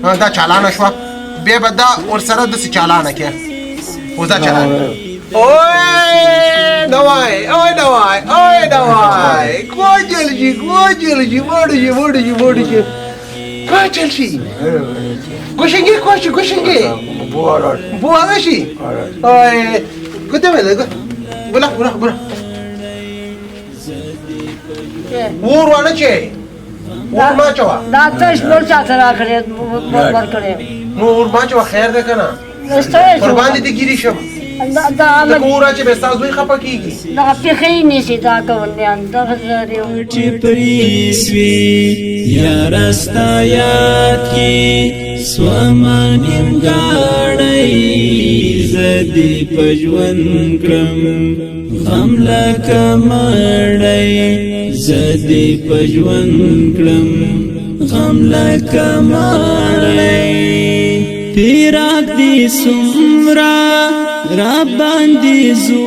دا چالانه شوه بیا به دا ورسره داسې چالانه کې اوس دا چالانه اوی نه وای کوچل شي موړ شي کوچل شي گوشنگی بواره شي گوته بله بلا ور وانه چی ور ما چوا دا تش نور چاته را کړې ور کړې نو ور ما چوا خیر ده کنه قربان دي ګيري شم دا ګورا چې به تاسو خپه کیږي دا پیخې نشي دا کوندان دا غزريو چې پریسوي یا راستا یاد کی سوامانیم گاڑی زدی پجون کرم غم لکا مڑی زدی پجون کرم غم لکا مڑی پیراک دی سمرا را باندی زو